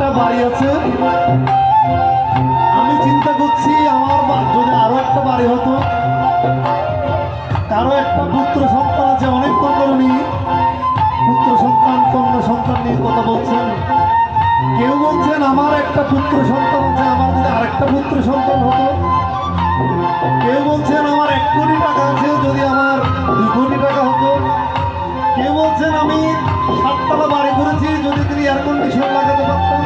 একটা বাড়ি আছে, আমি চিন্তা করছি আমার যদি আরো একটা বাড়ি হতো। কারো একটা পুত্র সন্তান আছে, অনেক কন্যারণী পুত্র সন্তান কন্যা সন্তান নিয়ে কথা বলছেন। কেউ বলছেন আমার একটা পুত্র সন্তান আছে, আমার যদি আরেকটা পুত্র সন্তান হতো। কেউ বলছেন আমার 1 কোটি টাকা আছে, যদি আমার 2 কোটি টাকা হতো। কেউ বলছেন আমি 7 তলা বাড়ি করেছি, যদি তিনি এয়ার কন্ডিশন লাগাতে পারতাম।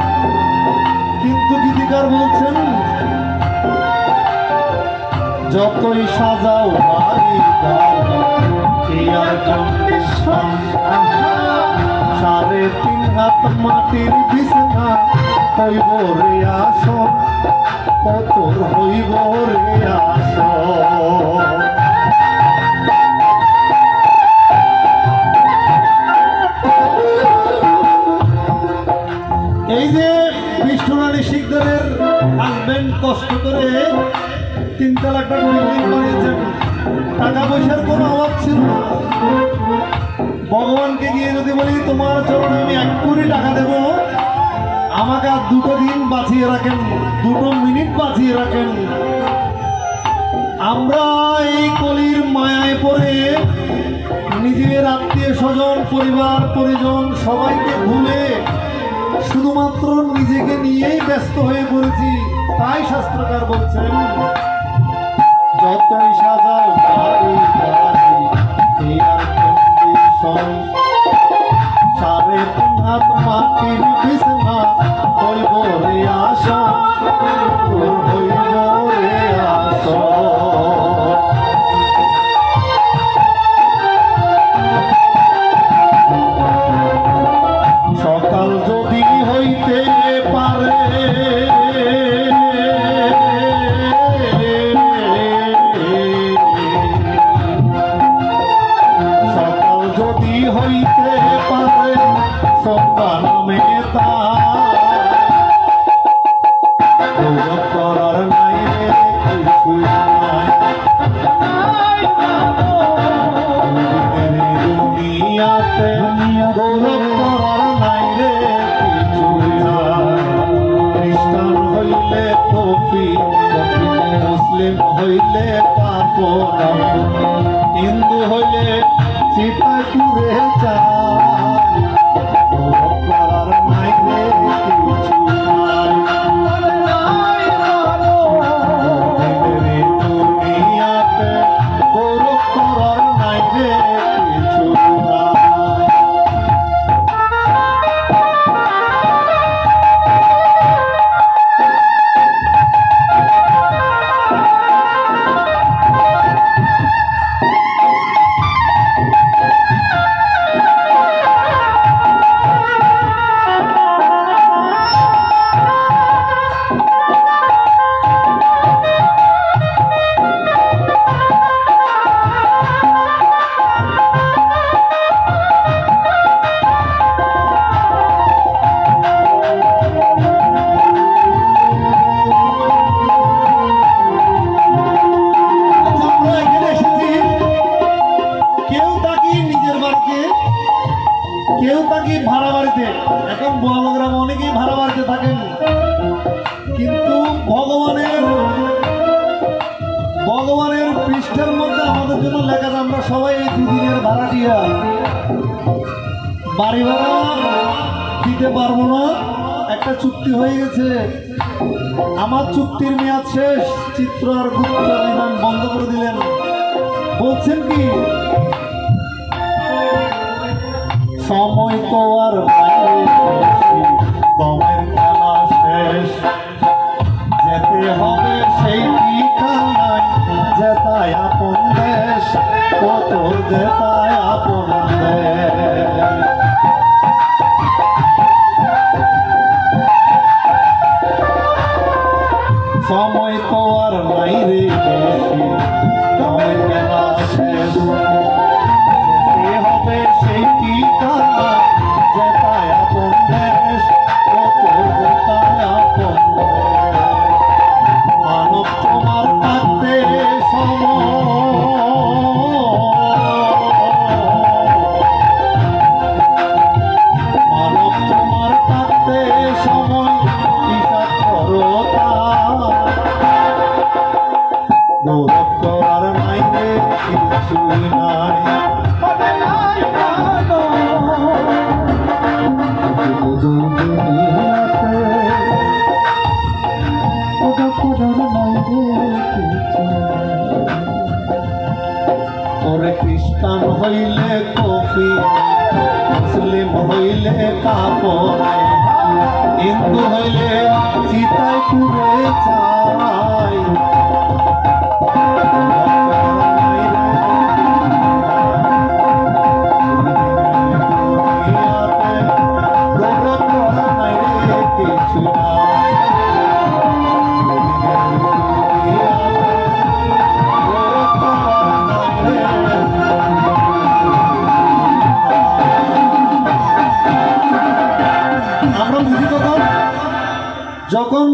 কিন্তু গীতিকার বলছেন যতই সাজাও বাড়ি এয়ার কন্ডিশন, 3.5 হাত মাটির বিছানা হইব রে আসন, কত হইব রে আসন। এই যে বিষ্ণুরানী শিকদারের হাজবেন্ড কষ্ট করে 3 তলা একটা বিল্ডিং বানিয়েছেন, টাকা পয়সার কোনো অভাব ছিল না। ভগবানকে গিয়ে যদি বলি তোমার চরণে আমি 1 কোটি টাকা দেব, আমাকে আর 2টো দিন বাঁচিয়ে রাখেন, 2টো মিনিট বাঁচিয়ে রাখেন। আমরা এই কলির মায়ায় পড়ে নিজের আত্মীয় স্বজন পরিবার পরিজন সবাইকে ভুলে শুধুমাত্র নিজেকে নিয়েই ব্যস্ত হয়ে পড়েছি। তাই শাস্ত্রকার বলছেন যতই সাজাও বাড়ি এয়ার কন্ডিশন, 3.5 হাত মাটির বিছানা হইব রে আসন, হইব রে আসন। সকাল যদি হইতে পারে সকাল যদি হইতে পারে সন্ধ্যা নামে করার নাই রে কিছু নাই, দুনিয়াতে গৌরব করার নাই রে কিছু নাই। খ্রিস্টান হইলে টপি, মুসলিম হইলে কাপড়, হিন্দু হইলে সীতায় পুরে যায়, গৌরব করার নাই রে কিছু নাই। দুনিয়াতে গৌরব করার নাই রে কিছু নাই। কেউ থাকি ভাড়া বাড়িতে, এখন বড়গ্রামে অনেকেই ভাড়া বাড়িতে থাকেন, কিন্তু ভগবানের পৃষ্ঠের মধ্যে আমাদের জন্য লেখা আছে আমরা সবাই এই 2 দিনের ভাড়া দিয়া বাড়ি ভাড়া দিতে পারবো না। একটা চুক্তি হয়ে গেছে, আমার চুক্তির মেয়াদ শেষ। চিত্র আর গুপ্ত নিলাম বন্ধ করে দিলেন। বলছেন কি সময় তো আর দমের খেলা শেষ, যেতে হবে সেই ঠিকানায়, যেতায় আপন দেশ, কত যেতায় আপন দেশ। সময় তো আর নাই রে বেশি, দমের খেলা শেষ, যেতে হবে সেই ঠিকানা, যেতায় আপন দেশ, কত যেতায় আপন দেশ। মানব তোমার থাকতে সময় মুসলিম হইলে কাপড়ে, হিন্দু হইলে চিতায় পুরে চাই। কিছু নাই আমরা বুঝি কখন, যখন